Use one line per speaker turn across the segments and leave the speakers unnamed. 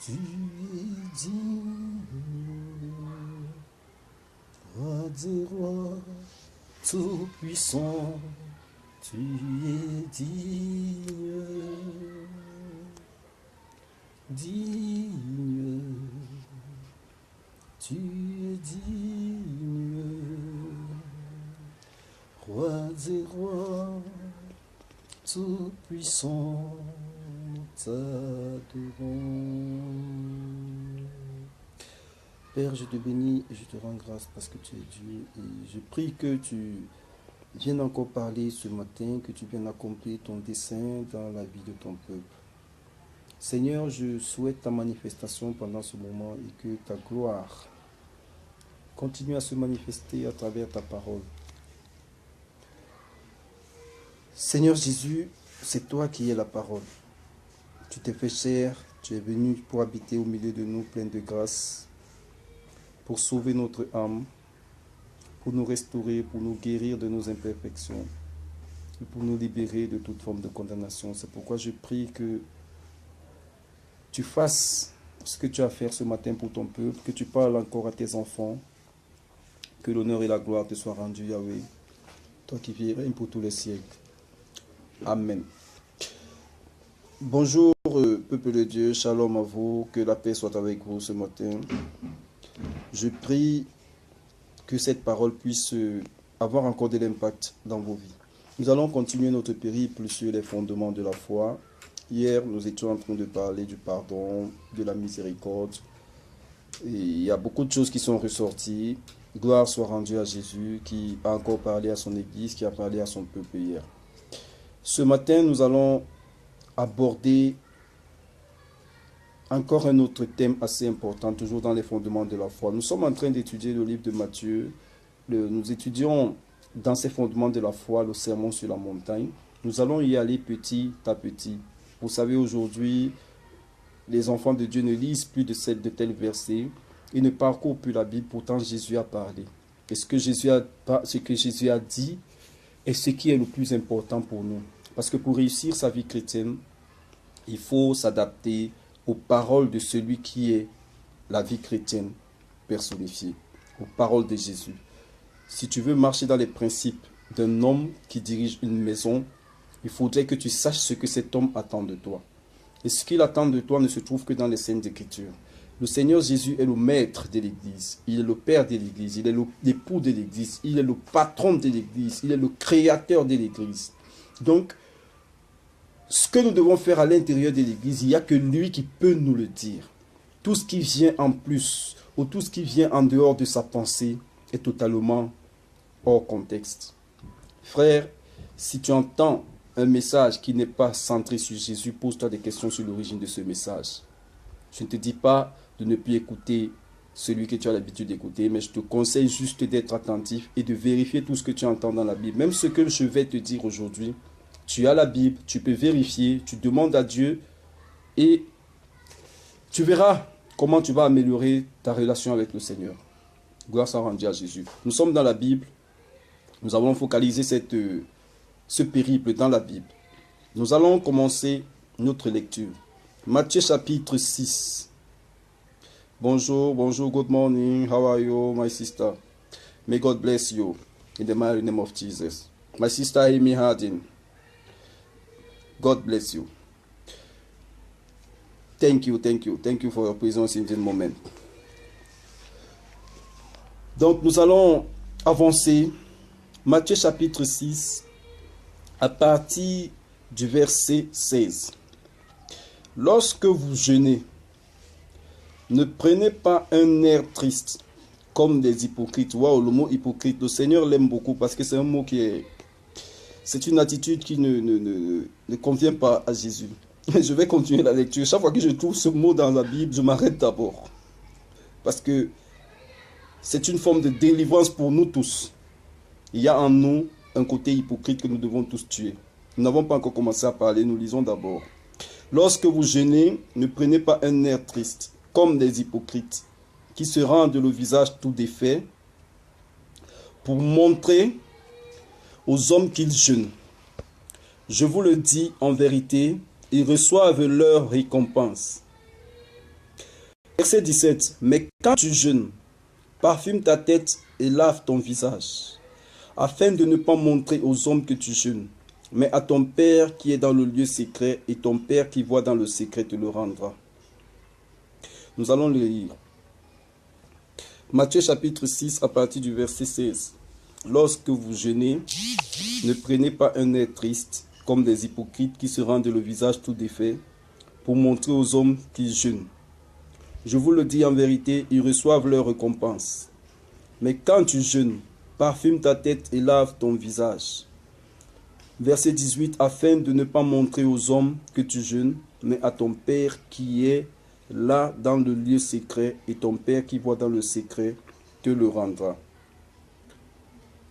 Tu es digne, roi des rois, tout-puissant, tu es digne, digne, tu es digne, roi des rois, tout-puissant, nous t'adorons. Père, je te bénis et je te rends grâce parce que tu es Dieu. Et je prie que tu viennes encore parler ce matin, que tu viennes accomplir ton dessein dans la vie de ton peuple. Seigneur, je souhaite ta manifestation pendant ce moment et que ta gloire continue à se manifester à travers ta parole. Seigneur Jésus, c'est toi qui es la parole. Tu t'es fait chair, tu es venu pour habiter au milieu de nous plein de grâce, pour sauver notre âme, pour nous restaurer, pour nous guérir de nos imperfections et pour nous libérer de toute forme de condamnation. C'est pourquoi je prie que tu fasses ce que tu as à faire ce matin pour ton peuple, que tu parles encore à tes enfants, que l'honneur et la gloire te soient rendus, Yahweh, toi qui vis et règnes pour tous les siècles. Amen. Bonjour, peuple de Dieu, shalom à vous, que la paix soit avec vous ce matin. Je prie que cette parole puisse avoir encore de l'impact dans vos vies. Nous allons continuer notre périple sur les fondements de la foi. Hier, nous étions en train de parler du pardon, de la miséricorde. Et il y a beaucoup de choses qui sont ressorties. Gloire soit rendue à Jésus qui a encore parlé à son Église, qui a parlé à son peuple hier. Ce matin, nous allons aborder encore un autre thème assez important, toujours dans les fondements de la foi. Nous sommes en train d'étudier le livre de Matthieu. Nous étudions dans ces fondements de la foi le sermon sur la montagne. Nous allons y aller petit à petit. Vous savez, aujourd'hui, les enfants de Dieu ne lisent plus de tels versets. Ils ne parcourent plus la Bible. Pourtant, Jésus a parlé. Et ce que Jésus a dit est ce qui est le plus important pour nous. Parce que pour réussir sa vie chrétienne, il faut s'adapter aux paroles de celui qui est la vie chrétienne personnifiée, aux paroles de Jésus. Si tu veux marcher dans les principes d'un homme qui dirige une maison, il faudrait que tu saches ce que cet homme attend de toi. Et ce qu'il attend de toi ne se trouve que dans les Saintes Écritures. Le Seigneur Jésus est le maître de l'Église, il est le père de l'Église, il est l'époux de l'Église, il est le patron de l'Église, il est le créateur de l'Église. Donc, ce que nous devons faire à l'intérieur de l'Église, il n'y a que lui qui peut nous le dire. Tout ce qui vient en plus, ou tout ce qui vient en dehors de sa pensée, est totalement hors contexte. Frère, si tu entends un message qui n'est pas centré sur Jésus, pose-toi des questions sur l'origine de ce message. Je ne te dis pas de ne plus écouter celui que tu as l'habitude d'écouter, mais je te conseille juste d'être attentif et de vérifier tout ce que tu entends dans la Bible. Même ce que je vais te dire aujourd'hui, tu as la Bible, tu peux vérifier, tu demandes à Dieu et tu verras comment tu vas améliorer ta relation avec le Seigneur. Gloire soit rendue à Jésus. Nous sommes dans la Bible. Nous avons focalisé ce périple dans la Bible. Nous allons commencer notre lecture. Matthieu chapitre 6. Bonjour, good morning. How are you, my sister? May God bless you in the mighty name of Jesus. My sister Amy Hardin. God bless you. Thank you for your presence in this moment. Donc, nous allons avancer. Matthieu chapitre 6, à partir du verset 16. Lorsque vous jeûnez, ne prenez pas un air triste, comme des hypocrites. Waouh, le mot hypocrite, le Seigneur l'aime beaucoup parce que c'est un mot qui est... C'est une attitude qui ne convient pas à Jésus. Je vais continuer la lecture. Chaque fois que je trouve ce mot dans la Bible, je m'arrête d'abord. Parce que c'est une forme de délivrance pour nous tous. Il y a en nous un côté hypocrite que nous devons tous tuer. Nous n'avons pas encore commencé à parler, nous lisons d'abord. Lorsque vous jeûnez, ne prenez pas un air triste, comme des hypocrites, qui se rendent le visage tout défait, pour montrer aux hommes qu'ils jeûnent. Je vous le dis en vérité, ils reçoivent leur récompense. Verset 17. Mais quand tu jeûnes, parfume ta tête et lave ton visage, afin de ne pas montrer aux hommes que tu jeûnes, mais à ton Père qui est dans le lieu secret, et ton Père qui voit dans le secret te le rendra. Nous allons le lire. Matthieu chapitre 6 à partir du verset 16. Lorsque vous jeûnez, ne prenez pas un air triste, comme des hypocrites qui se rendent le visage tout défait, pour montrer aux hommes qu'ils jeûnent. Je vous le dis en vérité, ils reçoivent leur récompense. Mais quand tu jeûnes, parfume ta tête et lave ton visage. Verset 18, afin de ne pas montrer aux hommes que tu jeûnes, mais à ton Père qui est là dans le lieu secret, et ton Père qui voit dans le secret te le rendra.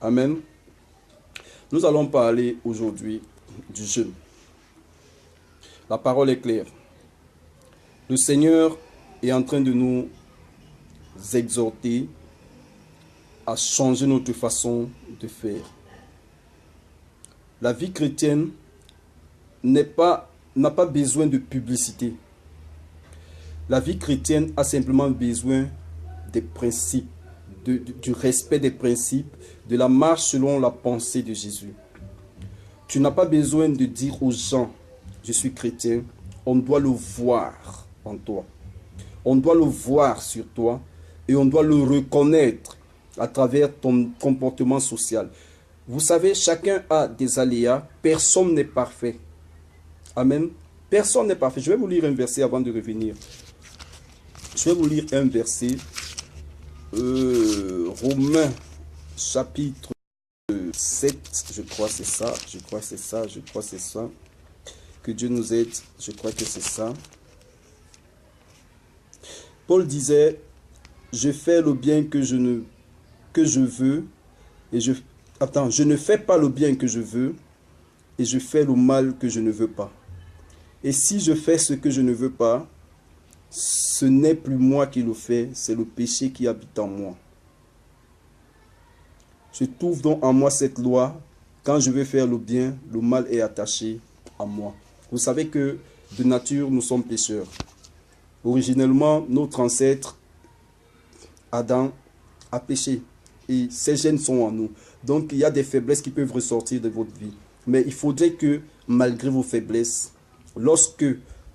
Amen. Nous allons parler aujourd'hui du jeûne. La parole est claire. Le Seigneur est en train de nous exhorter à changer notre façon de faire. La vie chrétienne n'a pas besoin de publicité. La vie chrétienne a simplement besoin des principes, du respect des principes, de la marche selon la pensée de Jésus. Tu n'as pas besoin de dire aux gens, je suis chrétien, on doit le voir en toi. On doit le voir sur toi et on doit le reconnaître à travers ton comportement social. Vous savez, chacun a des aléas, personne n'est parfait. Amen. Personne n'est parfait. Je vais vous lire un verset avant de revenir. Je vais vous lire un verset. Romains chapitre 7, je crois c'est ça. Je crois c'est ça. Que Dieu nous aide. Je crois que c'est ça. Paul disait, je fais le bien que je veux et je ne fais pas le bien que je veux et je fais le mal que je ne veux pas. Et si je fais ce que je ne veux pas, ce n'est plus moi qui le fais, c'est le péché qui habite en moi. Je trouve donc en moi cette loi, quand je veux faire le bien, le mal est attaché à moi. Vous savez que de nature, nous sommes pécheurs. Originellement, notre ancêtre, Adam, a péché. Et ces gènes sont en nous. Donc, il y a des faiblesses qui peuvent ressortir de votre vie. Mais il faudrait que, malgré vos faiblesses, lorsque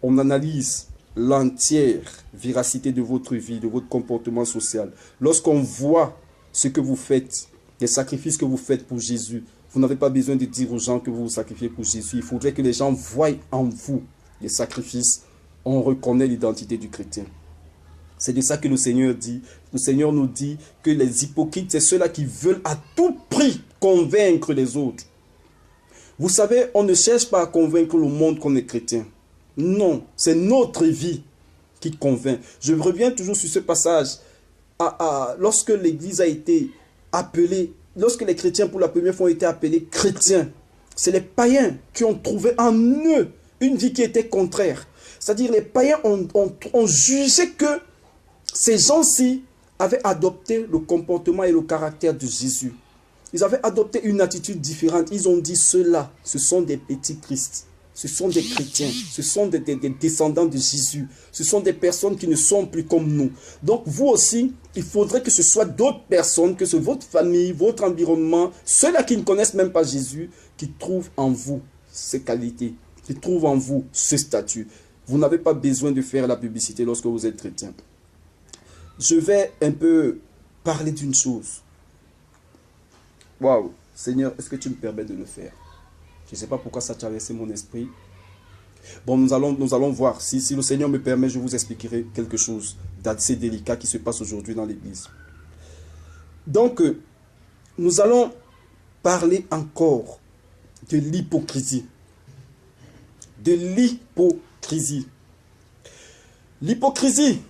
on analyse l'entière véracité de votre vie, de votre comportement social, lorsqu'on voit ce que vous faites, les sacrifices que vous faites pour Jésus, vous n'avez pas besoin de dire aux gens que vous vous sacrifiez pour Jésus. Il faudrait que les gens voient en vous les sacrifices. On reconnaît l'identité du chrétien. C'est de ça que le Seigneur dit. Le Seigneur nous dit que les hypocrites, c'est ceux-là qui veulent à tout prix convaincre les autres. Vous savez, on ne cherche pas à convaincre le monde qu'on est chrétien. Non, c'est notre vie qui convainc. Je reviens toujours sur ce passage. Lorsque l'Église a été appelée, lorsque les chrétiens pour la première fois ont été appelés chrétiens, c'est les païens qui ont trouvé en eux une vie qui était contraire. C'est-à-dire les païens ont jugé que ces gens-ci avaient adopté le comportement et le caractère de Jésus. Ils avaient adopté une attitude différente. Ils ont dit ceux-là, ce sont des petits Christ. Ce sont des chrétiens. Ce sont des descendants de Jésus. Ce sont des personnes qui ne sont plus comme nous. Donc vous aussi, il faudrait que ce soit d'autres personnes, que ce soit votre famille, votre environnement, ceux-là qui ne connaissent même pas Jésus, qui trouvent en vous ces qualités, qui trouvent en vous ce statut. Vous n'avez pas besoin de faire la publicité lorsque vous êtes chrétien. Je vais un peu parler d'une chose. Waouh, Seigneur, est-ce que tu me permets de le faire? Je ne sais pas pourquoi ça traversé mon esprit. Bon, nous allons voir. Si le Seigneur me permet, je vous expliquerai quelque chose d'assez délicat qui se passe aujourd'hui dans l'Église. Donc, nous allons parler encore de l'hypocrisie. De l'hypocrisie. L'hypocrisie,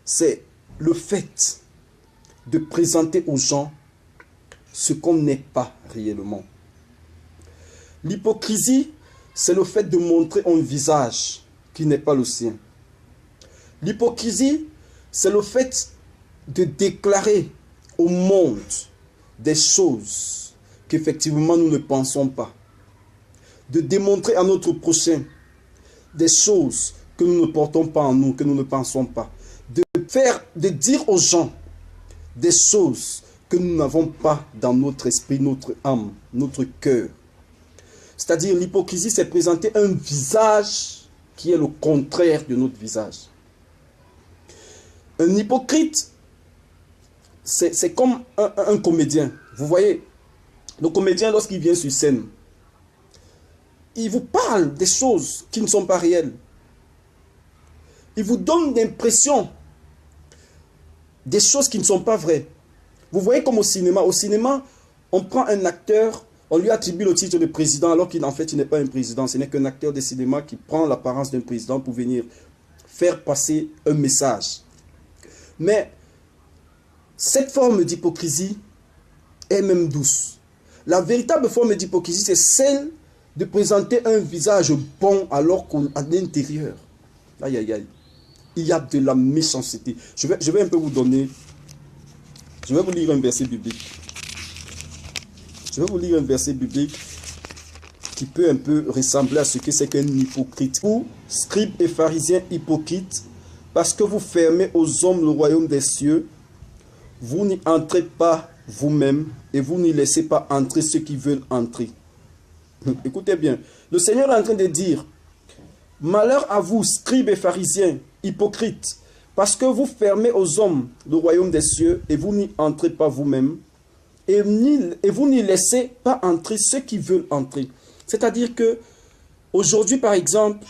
c'est le fait de présenter aux gens ce qu'on n'est pas réellement. L'hypocrisie, c'est le fait de montrer un visage qui n'est pas le sien. L'hypocrisie, c'est le fait de déclarer au monde des choses qu'effectivement nous ne pensons pas. de démontrer à notre prochain des choses que nous ne portons pas en nous, que nous ne pensons pas. De dire aux gens des choses que nous n'avons pas dans notre esprit, notre âme, notre cœur. C'est-à-dire, l'hypocrisie, c'est présenter un visage qui est le contraire de notre visage. Un hypocrite, c'est comme un comédien. Vous voyez, le comédien, lorsqu'il vient sur scène, il vous parle des choses qui ne sont pas réelles. Il vous donne l'impression des choses qui ne sont pas vraies. Vous voyez comme au cinéma. Au cinéma, on prend un acteur, on lui attribue le titre de président, alors qu'en fait, il n'est pas un président. Ce n'est qu'un acteur de cinéma qui prend l'apparence d'un président pour venir faire passer un message. Mais cette forme d'hypocrisie est même douce. La véritable forme d'hypocrisie, c'est celle de présenter un visage bon alors qu'à l'intérieur, aïe aïe aïe, il y a de la méchanceté. Je vais un peu vous donner, je vais vous lire un verset biblique. Je vais vous lire un verset biblique qui peut un peu ressembler à ce que c'est qu'un hypocrite. Vous, scribes et pharisiens hypocrites, parce que vous fermez aux hommes le royaume des cieux, vous n'y entrez pas vous-même et vous n'y laissez pas entrer ceux qui veulent entrer. Écoutez bien, le Seigneur est en train de dire, malheur à vous, scribes et pharisiens, hypocrites, parce que vous fermez aux hommes le royaume des cieux et vous n'y entrez pas vous-même et vous n'y laissez pas entrer ceux qui veulent entrer. C'est-à-dire que aujourd'hui, par exemple,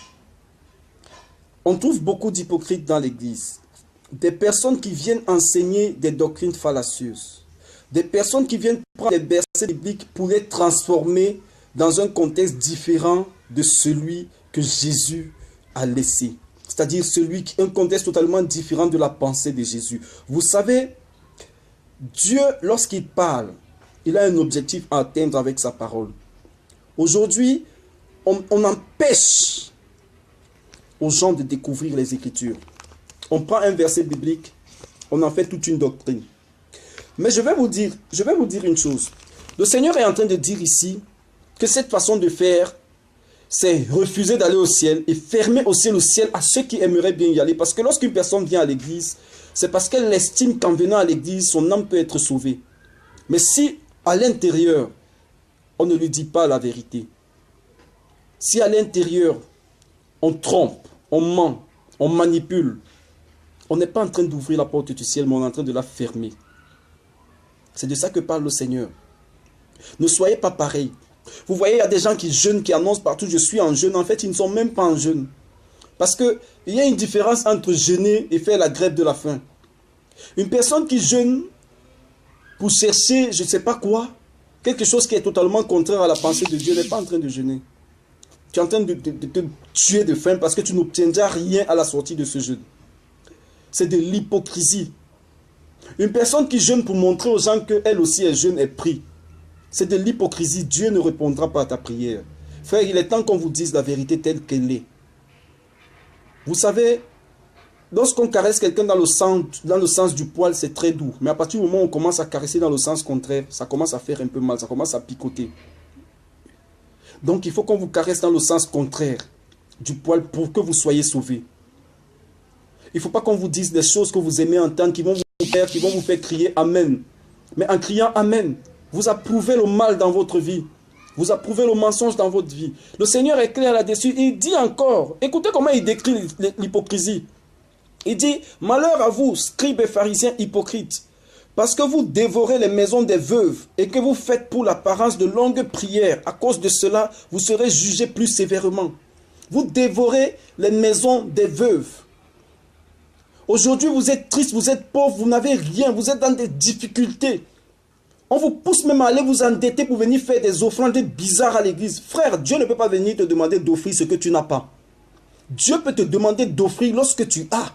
on trouve beaucoup d'hypocrites dans l'église. Des personnes qui viennent enseigner des doctrines fallacieuses. Des personnes qui viennent prendre des versets bibliques pour les transformer dans un contexte différent de celui que Jésus a laissé. C'est-à-dire un contexte totalement différent de la pensée de Jésus. Vous savez, Dieu, lorsqu'il parle, il a un objectif à atteindre avec sa parole. Aujourd'hui, on empêche aux gens de découvrir les Écritures. On prend un verset biblique, on en fait toute une doctrine. Mais je vais vous dire une chose. Le Seigneur est en train de dire ici que cette façon de faire, c'est refuser d'aller au ciel et fermer aussi le ciel à ceux qui aimeraient bien y aller. Parce que lorsqu'une personne vient à l'église, c'est parce qu'elle estime qu'en venant à l'église, son âme peut être sauvée. Mais si à l'intérieur, on ne lui dit pas la vérité, si à l'intérieur, on trompe, on ment, on manipule, on n'est pas en train d'ouvrir la porte du ciel, mais on est en train de la fermer. C'est de ça que parle le Seigneur. Ne soyez pas pareils. Vous voyez, il y a des gens qui jeûnent, qui annoncent partout, je suis en jeûne. En fait, ils ne sont même pas en jeûne. Parce qu'il y a une différence entre jeûner et faire la grève de la faim. Une personne qui jeûne pour chercher, je ne sais pas quoi, quelque chose qui est totalement contraire à la pensée de Dieu, n'est pas en train de jeûner. Tu es en train de te tuer de faim parce que tu n'obtiendras rien à la sortie de ce jeûne. C'est de l'hypocrisie. Une personne qui jeûne pour montrer aux gens qu'elle aussi est jeûne est pris. C'est de l'hypocrisie. Dieu ne répondra pas à ta prière. Frère, il est temps qu'on vous dise la vérité telle qu'elle est. Vous savez, lorsqu'on caresse quelqu'un dans le sens du poil, c'est très doux. Mais à partir du moment où on commence à caresser dans le sens contraire, ça commence à faire un peu mal, ça commence à picoter. Donc il faut qu'on vous caresse dans le sens contraire du poil pour que vous soyez sauvés. Il ne faut pas qu'on vous dise des choses que vous aimez entendre, qui vont vous faire crier Amen. Mais en criant Amen, vous approuvez le mal dans votre vie. Vous approuvez le mensonge dans votre vie. Le Seigneur est clair là-dessus. Il dit encore, écoutez comment il décrit l'hypocrisie. Il dit, malheur à vous, scribes et pharisiens hypocrites, parce que vous dévorez les maisons des veuves et que vous faites pour l'apparence de longues prières. À cause de cela, vous serez jugés plus sévèrement. Vous dévorez les maisons des veuves. Aujourd'hui, vous êtes triste, vous êtes pauvre, vous n'avez rien, vous êtes dans des difficultés. On vous pousse même à aller vous endetter pour venir faire des offrandes bizarres à l'église. Frère, Dieu ne peut pas venir te demander d'offrir ce que tu n'as pas. Dieu peut te demander d'offrir lorsque tu as.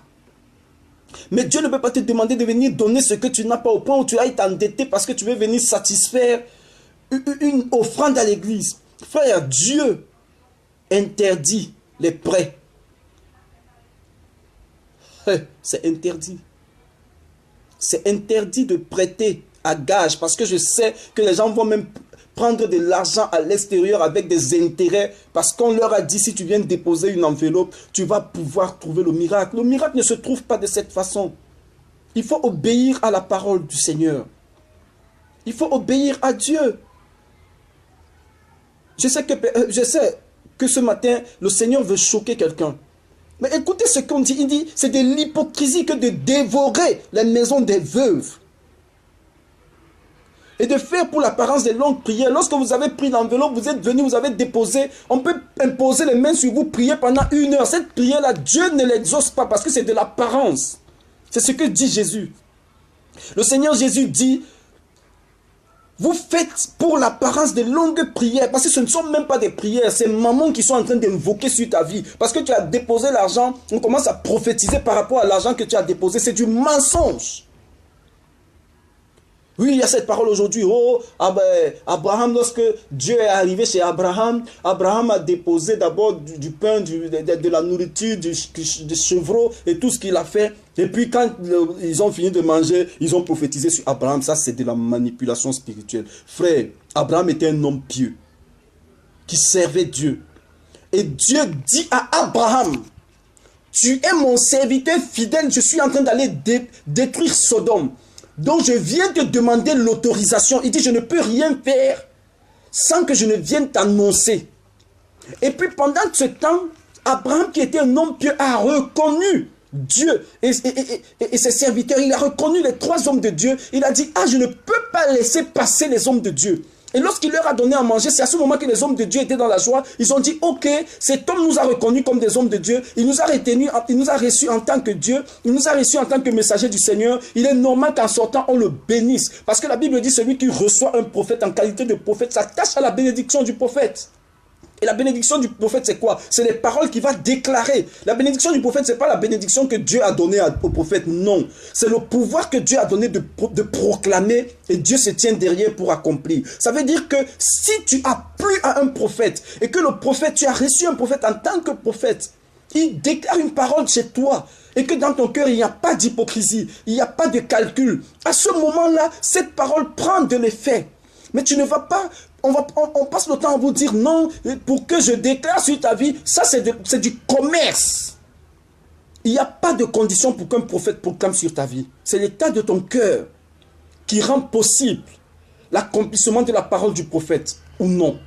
Mais Dieu ne peut pas te demander de venir donner ce que tu n'as pas au point où tu ailles t'endetter parce que tu veux venir satisfaire une offrande à l'église. Frère, Dieu interdit les prêts. C'est interdit. C'est interdit de prêter à gage parce que je sais que les gens vont même prendre de l'argent à l'extérieur avec des intérêts parce qu'on leur a dit si tu viens déposer une enveloppe, tu vas pouvoir trouver le miracle. Le miracle ne se trouve pas de cette façon. Il faut obéir à la parole du Seigneur. Il faut obéir à Dieu. Je sais que ce matin, le Seigneur veut choquer quelqu'un. Mais écoutez ce qu'on dit. Il dit, c'est de l'hypocrisie que de dévorer les maisons des veuves. Et de faire pour l'apparence des longues prières. Lorsque vous avez pris l'enveloppe, vous êtes venu, vous avez déposé, on peut imposer les mains sur vous, prier pendant 1 heure. Cette prière-là, Dieu ne l'exauce pas parce que c'est de l'apparence. C'est ce que dit Jésus. Le Seigneur Jésus dit, vous faites pour l'apparence de longues prières, parce que ce ne sont même pas des prières, c'est maman qui sont en train d'invoquer sur ta vie. Parce que tu as déposé l'argent, on commence à prophétiser par rapport à l'argent que tu as déposé. C'est du mensonge. Oui, il y a cette parole aujourd'hui. Oh, Abraham, lorsque Dieu est arrivé chez Abraham, Abraham a déposé d'abord du pain, de la nourriture, des chevreaux et tout ce qu'il a fait. Et puis quand ils ont fini de manger, ils ont prophétisé sur Abraham. Ça, c'est de la manipulation spirituelle. Frère, Abraham était un homme pieux qui servait Dieu. Et Dieu dit à Abraham, tu es mon serviteur fidèle, je suis en train d'aller détruire Sodome. Donc je viens te demander l'autorisation. Il dit, je ne peux rien faire sans que je ne vienne t'annoncer. Et puis pendant ce temps, Abraham, qui était un homme pieux, a reconnu Dieu et ses serviteurs. Il a reconnu les 3 hommes de Dieu. Il a dit, ah, je ne peux pas laisser passer les hommes de Dieu. Et lorsqu'il leur a donné à manger, c'est à ce moment que les hommes de Dieu étaient dans la joie. Ils ont dit, ok, cet homme nous a reconnus comme des hommes de Dieu. Il nous a retenus, il nous a reçus en tant que Dieu. Il nous a reçus en tant que messager du Seigneur. Il est normal qu'en sortant, on le bénisse. Parce que la Bible dit, celui qui reçoit un prophète en qualité de prophète s'attache à la bénédiction du prophète. Et la bénédiction du prophète, c'est quoi? C'est les paroles qu'il va déclarer. La bénédiction du prophète, ce n'est pas la bénédiction que Dieu a donnée au prophète. Non. C'est le pouvoir que Dieu a donné de proclamer et Dieu se tient derrière pour accomplir. Ça veut dire que si tu as plu à un prophète et que le prophète, tu as reçu un prophète en tant que prophète, il déclare une parole chez toi et que dans ton cœur, il n'y a pas d'hypocrisie, il n'y a pas de calcul. À ce moment-là, cette parole prend de l'effet. Mais tu ne vas pas... On passe le temps à vous dire non, pour que je déclare sur ta vie, ça c'est du commerce. Il n'y a pas de condition pour qu'un prophète proclame sur ta vie. C'est l'état de ton cœur qui rend possible l'accomplissement de la parole du prophète ou non.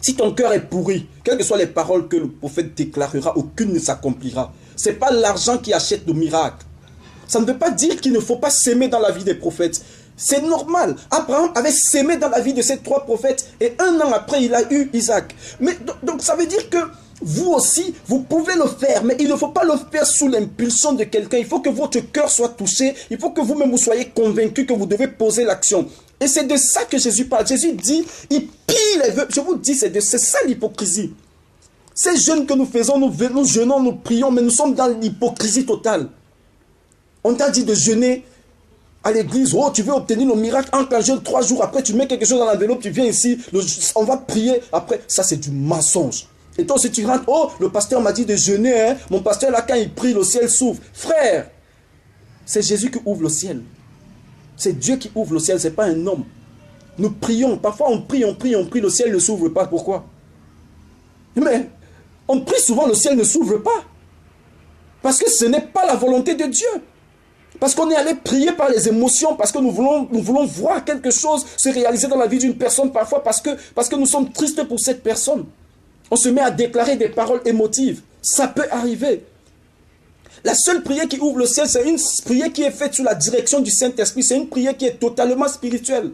Si ton cœur est pourri, quelles que soient les paroles que le prophète déclarera, aucune ne s'accomplira. Ce n'est pas l'argent qui achète le miracle. Ça ne veut pas dire qu'il ne faut pas s'aimer dans la vie des prophètes. C'est normal. Abraham avait sémé dans la vie de ces 3 prophètes et 1 an après, il a eu Isaac. Mais donc ça veut dire que vous aussi, vous pouvez le faire, mais il ne faut pas le faire sous l'impulsion de quelqu'un. Il faut que votre cœur soit touché. Il faut que vous-même vous soyez convaincu que vous devez poser l'action. Et c'est de ça que Jésus parle. Jésus dit, il pille les vœux. Je vous dis, c'est ça l'hypocrisie. Ces jeûnes que nous faisons, nous jeûnons, nous prions, mais nous sommes dans l'hypocrisie totale. On t'a dit de jeûner à l'église, oh, tu veux obtenir le miracle, entre un jeûne 3 jours, après tu mets quelque chose dans l'enveloppe, tu viens ici, on va prier, après, ça c'est du mensonge. Et toi si tu rentres, oh, le pasteur m'a dit de jeûner, hein. Mon pasteur là quand il prie, le ciel s'ouvre. Frère, c'est Jésus qui ouvre le ciel. C'est Dieu qui ouvre le ciel, c'est pas un homme. Nous prions, parfois on prie, le ciel ne s'ouvre pas, pourquoi? Mais, on prie souvent, le ciel ne s'ouvre pas. Parce que ce n'est pas la volonté de Dieu. Parce qu'on est allé prier par les émotions, parce que nous voulons voir quelque chose se réaliser dans la vie d'une personne, parfois parce que nous sommes tristes pour cette personne. On se met à déclarer des paroles émotives. Ça peut arriver. La seule prière qui ouvre le ciel, c'est une prière qui est faite sous la direction du Saint-Esprit. C'est une prière qui est totalement spirituelle.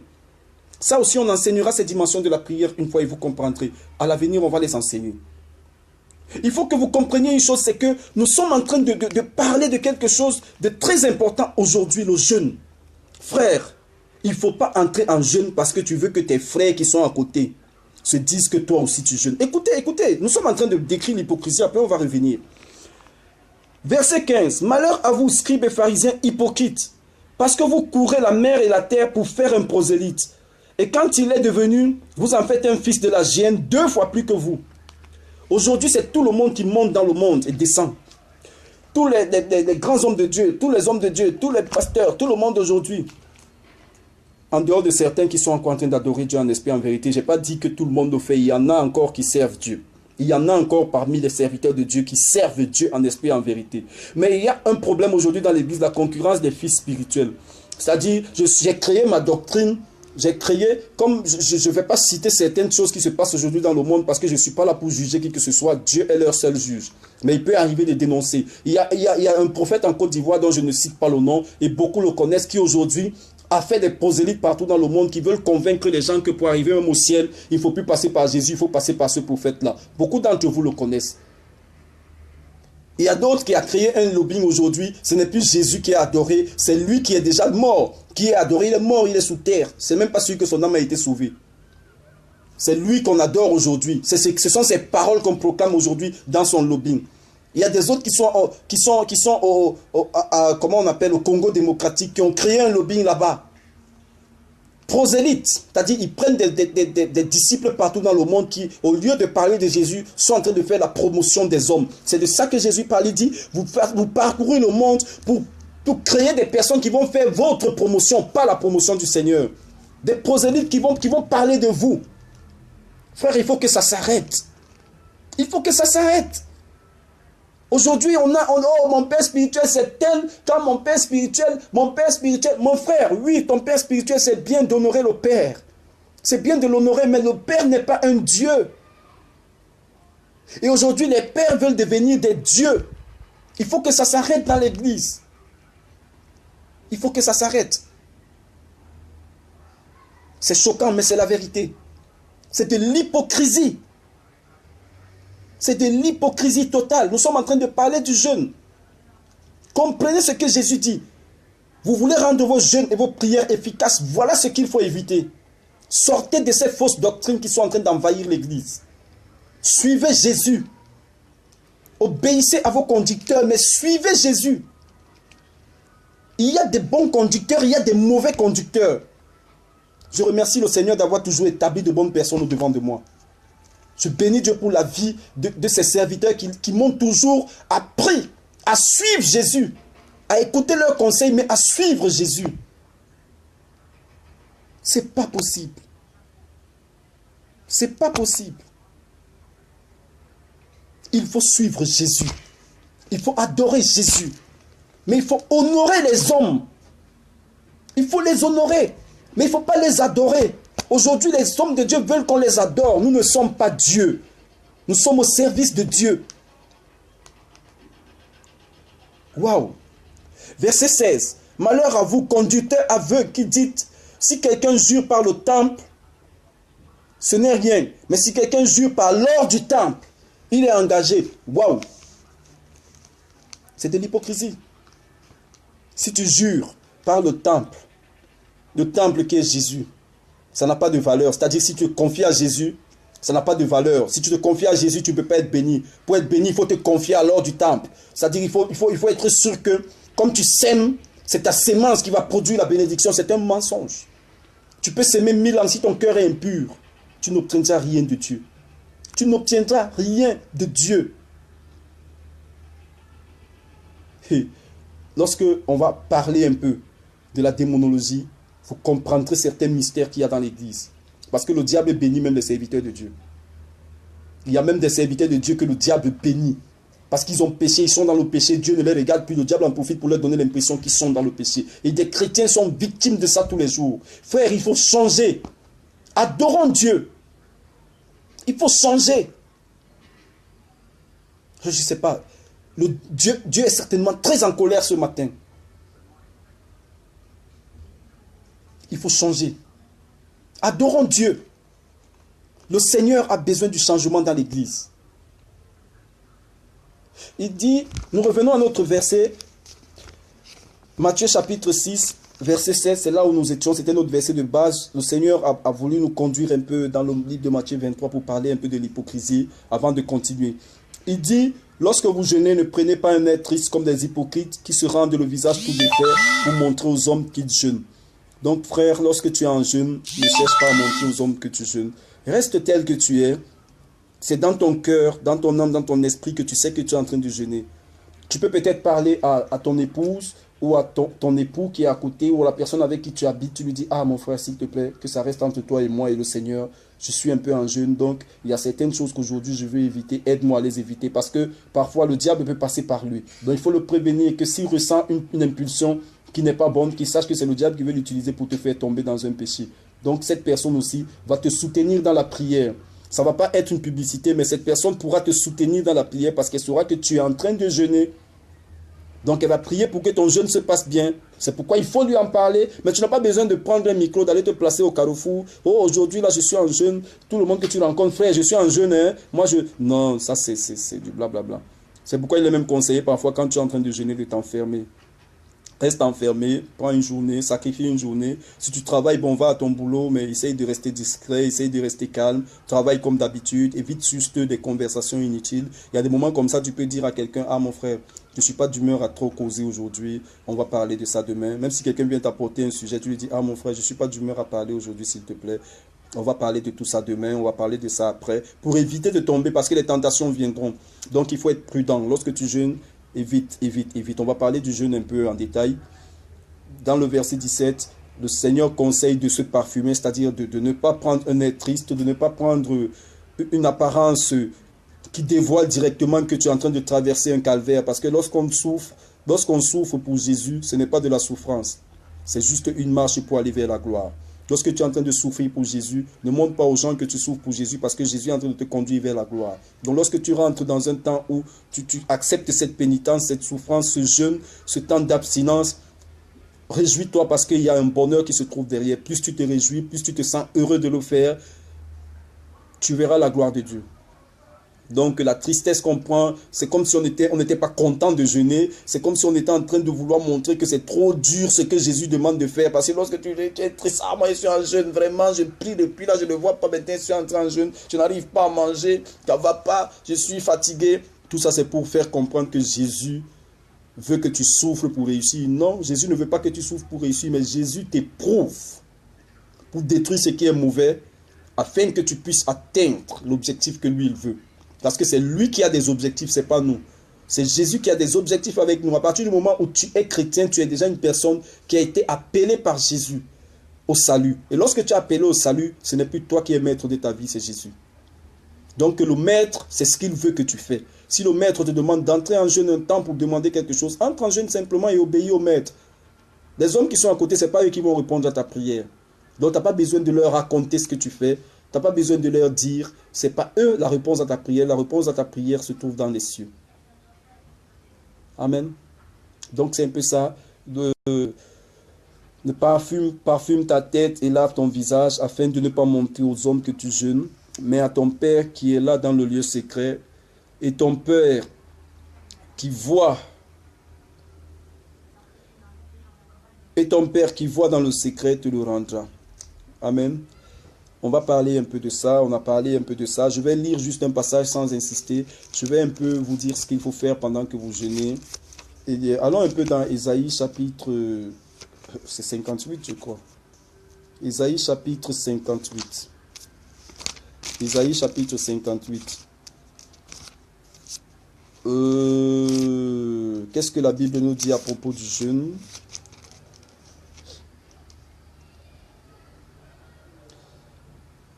Ça aussi, on enseignera ces dimensions de la prière une fois et vous comprendrez. À l'avenir, on va les enseigner. Il faut que vous compreniez une chose, c'est que nous sommes en train de parler de quelque chose de très important aujourd'hui, le jeûne. Frère, il ne faut pas entrer en jeûne parce que tu veux que tes frères qui sont à côté se disent que toi aussi tu jeûnes. Écoutez, nous sommes en train de décrire l'hypocrisie, après on va revenir. Verset 15. Malheur à vous, scribes et pharisiens hypocrites, parce que vous courez la mer et la terre pour faire un prosélyte. Et quand il est devenu, vous en faites un fils de la géhenne 2 fois plus que vous. Aujourd'hui, c'est tout le monde qui monte dans le monde et descend. Tous les grands hommes de Dieu, tous les hommes de Dieu, tous les pasteurs, tout le monde aujourd'hui. En dehors de certains qui sont encore en train d'adorer Dieu en esprit en vérité, je n'ai pas dit que tout le monde le fait. Il y en a encore qui servent Dieu. Il y en a encore parmi les serviteurs de Dieu qui servent Dieu en esprit en vérité. Mais il y a un problème aujourd'hui dans l'église, la concurrence des fils spirituels. C'est-à-dire, j'ai créé ma doctrine, j'ai créé, comme je ne vais pas citer certaines choses qui se passent aujourd'hui dans le monde parce que je ne suis pas là pour juger qui que ce soit, Dieu est leur seul juge. Mais il peut arriver de dénoncer. Il y a un prophète en Côte d'Ivoire dont je ne cite pas le nom et beaucoup le connaissent qui aujourd'hui a fait des prosélytes partout dans le monde qui veulent convaincre les gens que pour arriver même au ciel, il ne faut plus passer par Jésus, il faut passer par ce prophète-là. Beaucoup d'entre vous le connaissent. Il y a d'autres qui ont créé un lobbying aujourd'hui. Ce n'est plus Jésus qui est adoré, c'est lui qui est déjà mort, qui est adoré. Il est mort, il est sous terre. C'est même pas sûr que son âme a été sauvée. C'est lui qu'on adore aujourd'hui. Ce sont ces paroles qu'on proclame aujourd'hui dans son lobbying. Il y a des autres qui sont comment on appelle, au Congo démocratique, qui ont créé un lobbying là-bas. Prosélytes, c'est-à-dire ils prennent des disciples partout dans le monde qui, au lieu de parler de Jésus, sont en train de faire la promotion des hommes. C'est de ça que Jésus parle, il dit, vous parcourez le monde pour créer des personnes qui vont faire votre promotion, pas la promotion du Seigneur. Des prosélytes qui vont parler de vous. Frère, il faut que ça s'arrête. Il faut que ça s'arrête. Aujourd'hui, oh, mon père spirituel, c'est tel. Quand mon père spirituel, mon frère, oui, ton père spirituel, c'est bien d'honorer le père. C'est bien de l'honorer, mais le père n'est pas un Dieu. Et aujourd'hui, les pères veulent devenir des dieux. Il faut que ça s'arrête dans l'église. Il faut que ça s'arrête. C'est choquant, mais c'est la vérité. C'est de l'hypocrisie. C'est de l'hypocrisie totale. Nous sommes en train de parler du jeûne. Comprenez ce que Jésus dit. Vous voulez rendre vos jeûnes et vos prières efficaces. Voilà ce qu'il faut éviter. Sortez de ces fausses doctrines qui sont en train d'envahir l'église. Suivez Jésus. Obéissez à vos conducteurs, mais suivez Jésus. Il y a des bons conducteurs, il y a des mauvais conducteurs. Je remercie le Seigneur d'avoir toujours établi de bonnes personnes au devant de moi. Je bénis Dieu pour la vie de ces serviteurs qui m'ont toujours appris à suivre Jésus, à écouter leurs conseils, mais à suivre Jésus. C'est pas possible. C'est pas possible. Il faut suivre Jésus. Il faut adorer Jésus. Mais il faut honorer les hommes. Il faut les honorer. Mais il ne faut pas les adorer. Aujourd'hui, les hommes de Dieu veulent qu'on les adore. Nous ne sommes pas Dieu. Nous sommes au service de Dieu. Waouh. Verset 16. Malheur à vous, conducteurs aveugles, qui dites, si quelqu'un jure par le temple, ce n'est rien. Mais si quelqu'un jure par l'or du temple, il est engagé. Waouh. C'est de l'hypocrisie. Si tu jures par le temple qui est Jésus, ça n'a pas de valeur. C'est-à-dire, si tu te confies à Jésus, ça n'a pas de valeur. Si tu te confies à Jésus, tu ne peux pas être béni. Pour être béni, il faut te confier à l'or du temple. C'est-à-dire, il faut être sûr que, comme tu sèmes, c'est ta sémence qui va produire la bénédiction. C'est un mensonge. Tu peux s'aimer 1000 ans si ton cœur est impur. Tu n'obtiendras rien de Dieu. Tu n'obtiendras rien de Dieu. Et lorsque on va parler un peu de la démonologie, vous comprendrez certains mystères qu'il y a dans l'église. Parce que le diable bénit même les serviteurs de Dieu. Il y a même des serviteurs de Dieu que le diable bénit. Parce qu'ils ont péché, ils sont dans le péché, Dieu ne les regarde plus, le diable en profite pour leur donner l'impression qu'ils sont dans le péché. Et des chrétiens sont victimes de ça tous les jours. Frère, il faut changer. Adorons Dieu. Il faut changer. Je ne sais pas. Dieu est certainement très en colère ce matin. Il faut changer. Adorons Dieu. Le Seigneur a besoin du changement dans l'église. Il dit, nous revenons à notre verset, Matthieu chapitre 6, verset 16, c'est là où nous étions, c'était notre verset de base. Le Seigneur a voulu nous conduire un peu dans le livre de Matthieu 23 pour parler un peu de l'hypocrisie avant de continuer. Il dit, lorsque vous jeûnez, ne prenez pas un air triste comme des hypocrites qui se rendent le visage tout défait pour montrer aux hommes qu'ils jeûnent. Donc frère, lorsque tu es en jeûne, ne cherche pas à montrer aux hommes que tu jeûnes. Reste tel que tu es. C'est dans ton cœur, dans ton âme, dans ton esprit que tu sais que tu es en train de jeûner. Tu peux peut-être parler à ton épouse ou à ton époux qui est à côté, ou à la personne avec qui tu habites, tu lui dis, ah mon frère, s'il te plaît, que ça reste entre toi et moi et le Seigneur. Je suis un peu en jeûne, donc il y a certaines choses qu'aujourd'hui je veux éviter, aide-moi à les éviter, parce que parfois le diable peut passer par lui. Donc il faut le prévenir que s'il ressent une impulsion qui n'est pas bonne, qu'il sache que c'est le diable qui veut l'utiliser pour te faire tomber dans un péché. Donc cette personne aussi va te soutenir dans la prière. Ça ne va pas être une publicité, mais cette personne pourra te soutenir dans la prière parce qu'elle saura que tu es en train de jeûner. Donc elle va prier pour que ton jeûne se passe bien. C'est pourquoi il faut lui en parler. Mais tu n'as pas besoin de prendre un micro, d'aller te placer au carrefour. Oh, aujourd'hui, là, je suis en jeûne. Tout le monde que tu rencontres, frère, je suis en jeûne. Hein? Moi, je... Non, ça, c'est du blablabla. C'est pourquoi il est même conseillé parfois, quand tu es en train de jeûner, de t'enfermer. Reste enfermé, prends une journée, sacrifie une journée. Si tu travailles, bon, va à ton boulot, mais essaye de rester discret, essaye de rester calme. Travaille comme d'habitude, évite juste des conversations inutiles. Il y a des moments comme ça, tu peux dire à quelqu'un, ah mon frère, je ne suis pas d'humeur à trop causer aujourd'hui, on va parler de ça demain. Même si quelqu'un vient t'apporter un sujet, tu lui dis, ah mon frère, je ne suis pas d'humeur à parler aujourd'hui, s'il te plaît. On va parler de tout ça demain, on va parler de ça après, pour éviter de tomber, parce que les tentations viendront. Donc il faut être prudent. Lorsque tu jeûnes, évite, évite, évite. On va parler du jeûne un peu en détail. Dans le verset 17, le Seigneur conseille de se parfumer, c'est-à-dire de ne pas prendre un air triste, de ne pas prendre une apparence qui dévoile directement que tu es en train de traverser un calvaire. Parce que lorsqu'on souffre pour Jésus, ce n'est pas de la souffrance. C'est juste une marche pour aller vers la gloire. Lorsque tu es en train de souffrir pour Jésus, ne montre pas aux gens que tu souffres pour Jésus parce que Jésus est en train de te conduire vers la gloire. Donc lorsque tu rentres dans un temps où tu acceptes cette pénitence, cette souffrance, ce jeûne, ce temps d'abstinence, réjouis-toi parce qu'il y a un bonheur qui se trouve derrière. Plus tu te réjouis, plus tu te sens heureux de le faire, tu verras la gloire de Dieu. Donc la tristesse qu'on prend, c'est comme si on n'était pas content de jeûner. C'est comme si on était en train de vouloir montrer que c'est trop dur ce que Jésus demande de faire. Parce que lorsque tu es triste, ah moi je suis en jeûne, vraiment, je prie depuis là, je ne vois pas maintenant, je suis entré en jeûne, je n'arrive pas à manger, ça ne va pas, je suis fatigué. Tout ça c'est pour faire comprendre que Jésus veut que tu souffres pour réussir. Non, Jésus ne veut pas que tu souffres pour réussir, mais Jésus t'éprouve pour détruire ce qui est mauvais, afin que tu puisses atteindre l'objectif que lui il veut. Parce que c'est lui qui a des objectifs, ce n'est pas nous. C'est Jésus qui a des objectifs avec nous. À partir du moment où tu es chrétien, tu es déjà une personne qui a été appelée par Jésus au salut. Et lorsque tu es appelé au salut, ce n'est plus toi qui es maître de ta vie, c'est Jésus. Donc le maître, c'est ce qu'il veut que tu fais. Si le maître te demande d'entrer en jeûne un temps pour demander quelque chose, entre en jeûne simplement et obéis au maître. Les hommes qui sont à côté, ce n'est pas eux qui vont répondre à ta prière. Donc tu n'as pas besoin de leur raconter ce que tu fais. Tu n'as pas besoin de leur dire, ce n'est pas eux la réponse à ta prière. La réponse à ta prière se trouve dans les cieux. Amen. Donc c'est un peu ça. Parfume ta tête et lave ton visage afin de ne pas montrer aux hommes que tu jeûnes, mais à ton Père qui est là dans le lieu secret. Et ton Père qui voit, dans le secret te le rendra. Amen. On va parler un peu de ça, on a parlé un peu de ça. Je vais lire juste un passage sans insister. Je vais un peu vous dire ce qu'il faut faire pendant que vous jeûnez. Et allons un peu dans Ésaïe chapitre... C'est 58 je crois. Ésaïe chapitre 58. Ésaïe chapitre 58. Qu'est-ce que la Bible nous dit à propos du jeûne?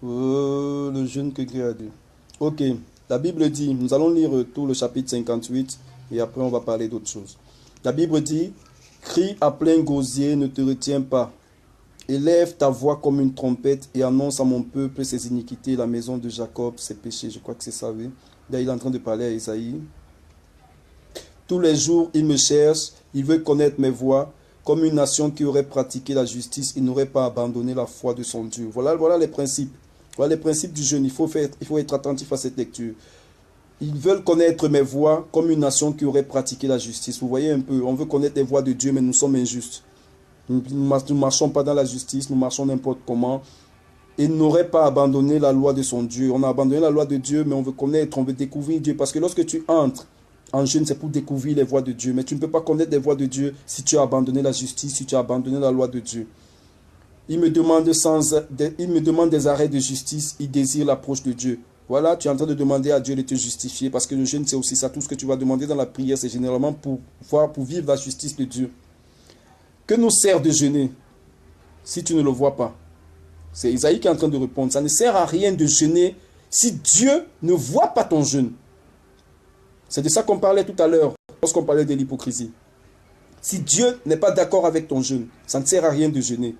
Le jeûne que Dieu a dit. Ok, la Bible dit, nous allons lire tout le chapitre 58 et après on va parler d'autre chose. La Bible dit, crie à plein gosier, ne te retiens pas. Élève ta voix comme une trompette et annonce à mon peuple ses iniquités, la maison de Jacob, ses péchés. Je crois que c'est ça, oui. Là, il est en train de parler à Isaïe. Tous les jours, il me cherche, il veut connaître mes voies. Comme une nation qui aurait pratiqué la justice, il n'aurait pas abandonné la foi de son Dieu. Voilà les principes. Voilà les principes du jeûne. Il faut être attentif à cette lecture. Ils veulent connaître mes voies comme une nation qui aurait pratiqué la justice. Vous voyez un peu, on veut connaître les voies de Dieu, mais nous sommes injustes. Nous ne marchons pas dans la justice, nous marchons n'importe comment. Et n'aurait pas abandonné la loi de son Dieu. On a abandonné la loi de Dieu, mais on veut connaître, on veut découvrir Dieu. Parce que lorsque tu entres en jeûne, c'est pour découvrir les voies de Dieu. Mais tu ne peux pas connaître les voies de Dieu si tu as abandonné la justice, si tu as abandonné la loi de Dieu. Il me demande des arrêts de justice, il désire l'approche de Dieu. Voilà, tu es en train de demander à Dieu de te justifier, parce que le jeûne, c'est aussi ça. Tout ce que tu vas demander dans la prière, c'est généralement pour vivre la justice de Dieu. Que nous sert de jeûner si tu ne le vois pas? C'est Isaïe qui est en train de répondre. Ça ne sert à rien de jeûner si Dieu ne voit pas ton jeûne. C'est de ça qu'on parlait tout à l'heure, lorsqu'on parlait de l'hypocrisie. Si Dieu n'est pas d'accord avec ton jeûne, ça ne sert à rien de jeûner.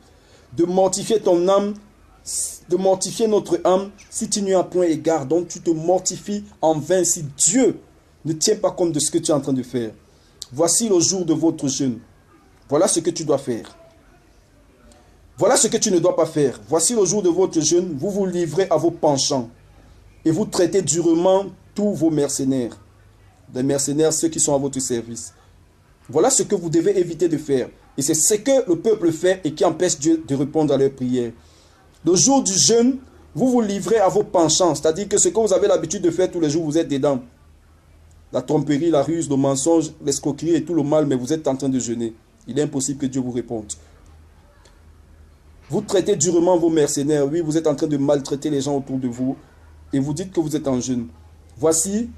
De mortifier ton âme, de mortifier notre âme, si tu n'y as point égard. Donc tu te mortifies en vain si Dieu ne tient pas compte de ce que tu es en train de faire. Voici le jour de votre jeûne. Voilà ce que tu dois faire. Voilà ce que tu ne dois pas faire. Voici le jour de votre jeûne, vous vous livrez à vos penchants et vous traitez durement tous vos mercenaires. Des mercenaires, ceux qui sont à votre service. Voilà ce que vous devez éviter de faire. Et c'est ce que le peuple fait et qui empêche Dieu de répondre à leurs prières. Le jour du jeûne, vous vous livrez à vos penchants. C'est-à-dire que ce que vous avez l'habitude de faire tous les jours, vous êtes dedans. La tromperie, la ruse, le mensonge, l'escroquerie et tout le mal, mais vous êtes en train de jeûner. Il est impossible que Dieu vous réponde. Vous traitez durement vos mercenaires. Oui, vous êtes en train de maltraiter les gens autour de vous. Et vous dites que vous êtes en jeûne. Voici,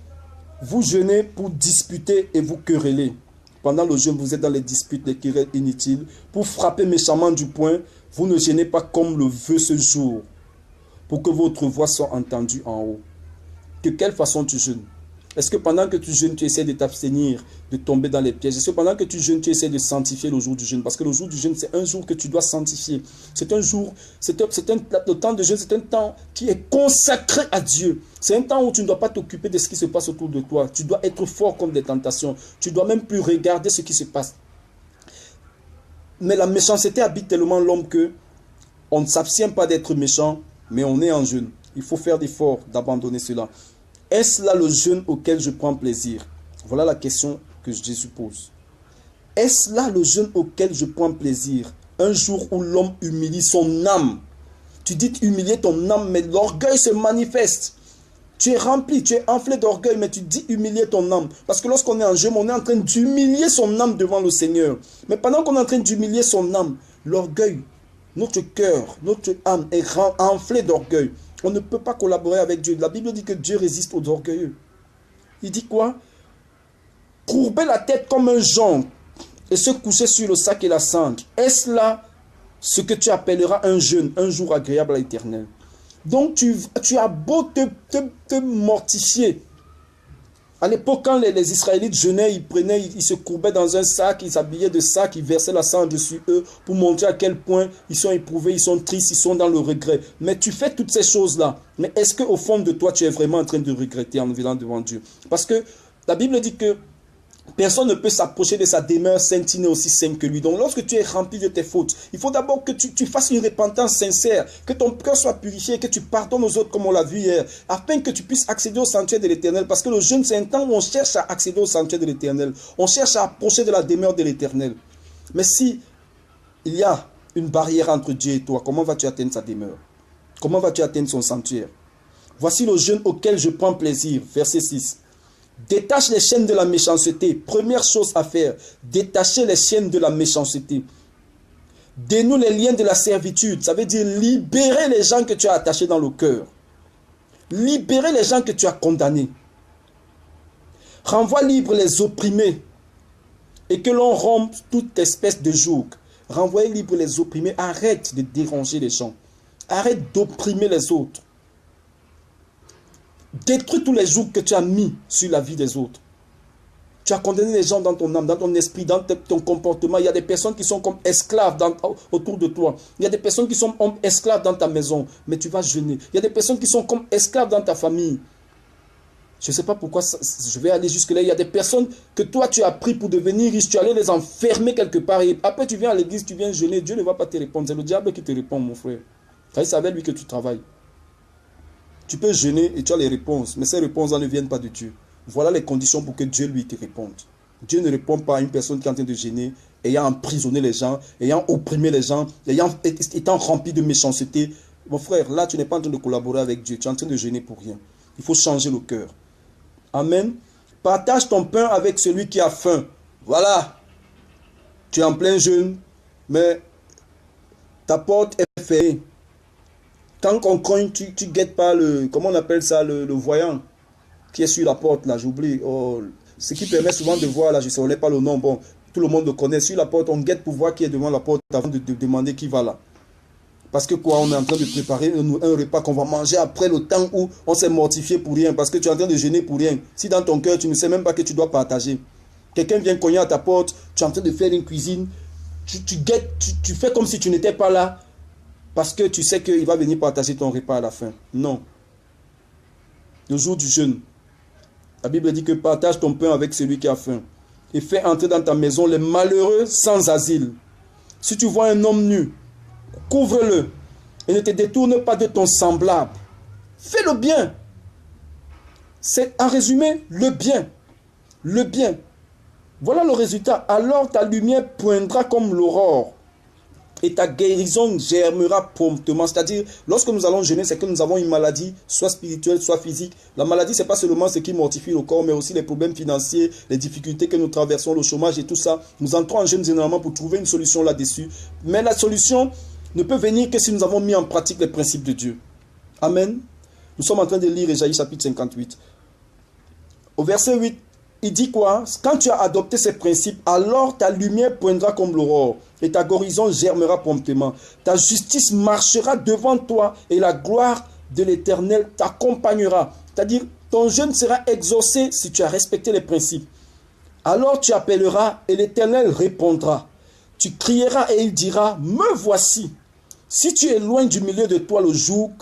vous jeûnez pour disputer et vous quereller. Pendant le jeûne, vous êtes dans les disputes, les querelles inutiles. Pour frapper méchamment du poing, vous ne jeûnez pas comme le veut ce jour. Pour que votre voix soit entendue en haut. De quelle façon tu jeûnes? Est-ce que pendant que tu jeûnes, tu essaies de t'abstenir, de tomber dans les pièges? Est-ce que pendant que tu jeûnes, tu essaies de sanctifier le jour du jeûne? Parce que le jour du jeûne, c'est un jour que tu dois sanctifier. C'est un jour, le temps de jeûne, c'est un temps qui est consacré à Dieu. C'est un temps où tu ne dois pas t'occuper de ce qui se passe autour de toi. Tu dois être fort contre des tentations. Tu ne dois même plus regarder ce qui se passe. Mais la méchanceté habite tellement l'homme que on ne s'abstient pas d'être méchant, mais on est en jeûne. Il faut faire l'effort d'abandonner cela. Est-ce là le jeûne auquel je prends plaisir? Voilà la question que Jésus pose. Est-ce là le jeûne auquel je prends plaisir? Un jour où l'homme humilie son âme. Tu dis humilier ton âme, mais l'orgueil se manifeste. Tu es rempli, tu es enflé d'orgueil, mais tu dis humilier ton âme. Parce que lorsqu'on est en jeûne, on est en train d'humilier son âme devant le Seigneur. Mais pendant qu'on est en train d'humilier son âme, l'orgueil, notre cœur, notre âme est enflé d'orgueil. On ne peut pas collaborer avec Dieu. La Bible dit que Dieu résiste aux orgueilleux. Il dit quoi? Courber la tête comme un jonc et se coucher sur le sac et la cendre. Est-ce là ce que tu appelleras un jeûne, un jour agréable à l'Éternel? Donc tu as beau te mortifier. À l'époque, quand les Israélites jeûnaient, ils se courbaient dans un sac, ils s'habillaient de sac, ils versaient la cendre sur eux pour montrer à quel point ils sont éprouvés, ils sont tristes, ils sont dans le regret. Mais tu fais toutes ces choses-là. Mais est-ce qu'au fond de toi, tu es vraiment en train de regretter en venant devant Dieu? Parce que la Bible dit que personne ne peut s'approcher de sa demeure sainte, il n'est aussi saint que lui. Donc lorsque tu es rempli de tes fautes, il faut d'abord que tu fasses une repentance sincère, que ton cœur soit purifié, que tu pardonnes aux autres comme on l'a vu hier, afin que tu puisses accéder au sanctuaire de l'Éternel. Parce que le jeûne, c'est un temps où on cherche à accéder au sanctuaire de l'Éternel. On cherche à approcher de la demeure de l'Éternel. Mais si il y a une barrière entre Dieu et toi, comment vas-tu atteindre sa demeure? Comment vas-tu atteindre son sanctuaire? Voici le jeûne auquel je prends plaisir. Verset 6. Détache les chaînes de la méchanceté. Première chose à faire, détacher les chaînes de la méchanceté. Dénoue les liens de la servitude. Ça veut dire libérer les gens que tu as attachés dans le cœur. Libérer les gens que tu as condamnés. Renvoie libre les opprimés. Et que l'on rompe toute espèce de joug. Renvoyer libre les opprimés. Arrête de déranger les gens. Arrête d'opprimer les autres. Détruis tous les jours que tu as mis sur la vie des autres. Tu as condamné les gens dans ton âme, dans ton esprit, dans ton comportement. Il y a des personnes qui sont comme esclaves autour de toi. Il y a des personnes qui sont comme esclaves dans ta maison, mais tu vas jeûner. Il y a des personnes qui sont comme esclaves dans ta famille. Je ne sais pas pourquoi je vais aller jusque-là. Il y a des personnes que toi tu as pris pour devenir riche. Tu allais les enfermer quelque part. Et après tu viens à l'église, tu viens jeûner. Dieu ne va pas te répondre. C'est le diable qui te répond, mon frère. C'est avec lui que tu travailles. Tu peux jeûner et tu as les réponses, mais ces réponses ne viennent pas de Dieu. Voilà les conditions pour que Dieu lui te réponde. Dieu ne répond pas à une personne qui est en train de jeûner, ayant emprisonné les gens, ayant opprimé les gens, étant rempli de méchanceté. Mon frère, là tu n'es pas en train de collaborer avec Dieu, tu es en train de jeûner pour rien. Il faut changer le cœur. Amen. Partage ton pain avec celui qui a faim. Voilà. Tu es en plein jeûne, mais ta porte est fermée. Tant qu'on cogne, tu ne guettes pas le, comment on appelle ça, le voyant qui est sur la porte, là, j'oublie. Oh, ce qui permet souvent de voir, là, je ne sais pas le nom, bon, tout le monde le connaît. Sur la porte, on guette pour voir qui est devant la porte avant de demander qui va là. Parce que quoi, on est en train de préparer un repas qu'on va manger après le temps où on s'est mortifié pour rien. Parce que tu es en train de jeûner pour rien. Si dans ton cœur, tu ne sais même pas que tu dois partager. Quelqu'un vient cogner à ta porte, tu es en train de faire une cuisine. Tu guettes, tu fais comme si tu n'étais pas là. Parce que tu sais qu'il va venir partager ton repas à la fin. Non. Le jour du jeûne, la Bible dit que partage ton pain avec celui qui a faim. Et fais entrer dans ta maison les malheureux sans asile. Si tu vois un homme nu, couvre-le et ne te détourne pas de ton semblable. Fais le bien. C'est en résumé le bien. Le bien. Voilà le résultat. Alors ta lumière poindra comme l'aurore et ta guérison germera promptement. C'est-à-dire, lorsque nous allons jeûner, c'est que nous avons une maladie, soit spirituelle, soit physique. La maladie, ce n'est pas seulement ce qui mortifie le corps, mais aussi les problèmes financiers, les difficultés que nous traversons, le chômage et tout ça. Nous entrons en jeûne généralement pour trouver une solution là-dessus. Mais la solution ne peut venir que si nous avons mis en pratique les principes de Dieu. Amen. Nous sommes en train de lire Ésaïe chapitre 58. Au verset 8, il dit quoi? Quand tu as adopté ces principes, alors ta lumière poindra comme l'aurore et ta guérison germera promptement. Ta justice marchera devant toi et la gloire de l'Éternel t'accompagnera. C'est-à-dire, ton jeûne sera exaucé si tu as respecté les principes. Alors tu appelleras et l'Éternel répondra. Tu crieras et il dira, me voici. Si tu éloignes du milieu de toi le joug,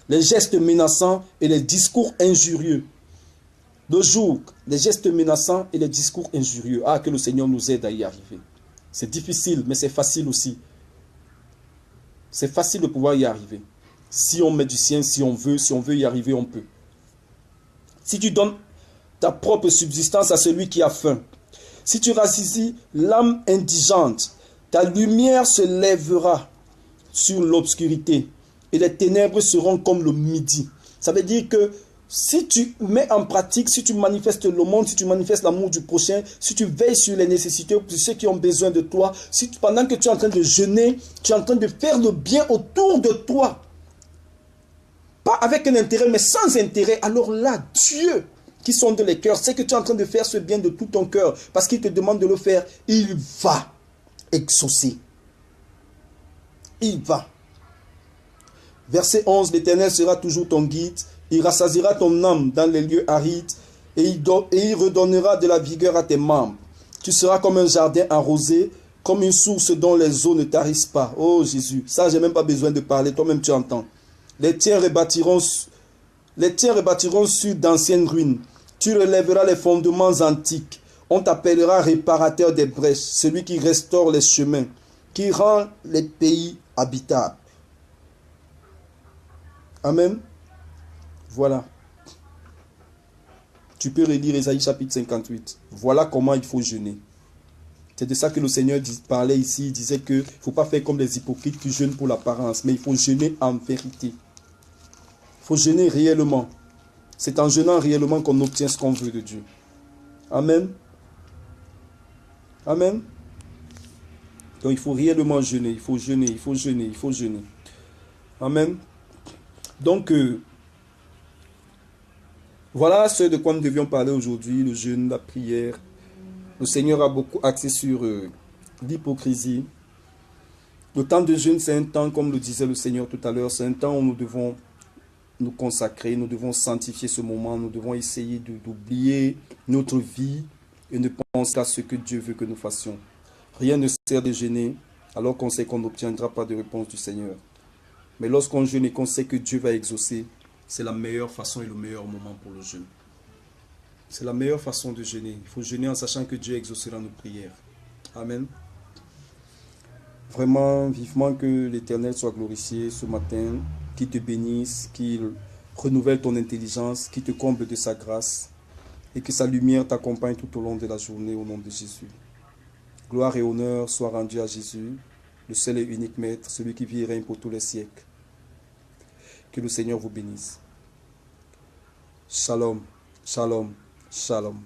les gestes menaçants et les discours injurieux. Le joug, les gestes menaçants et les discours injurieux. Ah, que le Seigneur nous aide à y arriver. C'est difficile, mais c'est facile aussi. C'est facile de pouvoir y arriver. Si on met du sien, si on veut y arriver, on peut. Si tu donnes ta propre subsistance à celui qui a faim, si tu rassasies l'âme indigente, ta lumière se lèvera sur l'obscurité et les ténèbres seront comme le midi. Ça veut dire que si tu mets en pratique, si tu manifestes le monde, si tu manifestes l'amour du prochain, si tu veilles sur les nécessités de ceux qui ont besoin de toi, si pendant que tu es en train de jeûner, tu es en train de faire le bien autour de toi, pas avec un intérêt, mais sans intérêt, alors là, Dieu qui sonde les cœurs, sait que tu es en train de faire ce bien de tout ton cœur, parce qu'il te demande de le faire, il va exaucer. Il va. Verset 11, l'Éternel sera toujours ton guide. Il rassasiera ton âme dans les lieux arides et il redonnera de la vigueur à tes membres. Tu seras comme un jardin arrosé, comme une source dont les eaux ne tarissent pas. Oh Jésus, ça j'ai même pas besoin de parler, toi-même tu entends. Les tiens rebâtiront sur d'anciennes ruines. Tu relèveras les fondements antiques. On t'appellera réparateur des brèches, celui qui restaure les chemins, qui rend les pays habitables. Amen. Voilà. Tu peux relire Ésaïe chapitre 58. Voilà comment il faut jeûner. C'est de ça que le Seigneur parlait ici. Il disait qu'il ne faut pas faire comme les hypocrites qui jeûnent pour l'apparence, mais il faut jeûner en vérité. Il faut jeûner réellement. C'est en jeûnant réellement qu'on obtient ce qu'on veut de Dieu. Amen. Amen. Donc il faut réellement jeûner. Il faut jeûner, il faut jeûner, il faut jeûner. Amen. Donc, voilà ce de quoi nous devions parler aujourd'hui, le jeûne, la prière. Le Seigneur a beaucoup axé sur l'hypocrisie. Le temps de jeûne, c'est un temps, comme le disait le Seigneur tout à l'heure, c'est un temps où nous devons nous consacrer, nous devons sanctifier ce moment, nous devons essayer d'oublier notre vie et ne penser qu'à ce que Dieu veut que nous fassions. Rien ne sert de jeûner alors qu'on sait qu'on n'obtiendra pas de réponse du Seigneur. Mais lorsqu'on jeûne et qu'on sait que Dieu va exaucer, c'est la meilleure façon et le meilleur moment pour le jeûne. C'est la meilleure façon de jeûner. Il faut jeûner en sachant que Dieu exaucera nos prières. Amen. Vraiment, vivement que l'Éternel soit glorifié ce matin, qu'il te bénisse, qu'il renouvelle ton intelligence, qu'il te comble de sa grâce et que sa lumière t'accompagne tout au long de la journée au nom de Jésus. Gloire et honneur soient rendus à Jésus, le seul et unique Maître, celui qui vit et règne pour tous les siècles. Que le Seigneur vous bénisse. Shalom, shalom, shalom.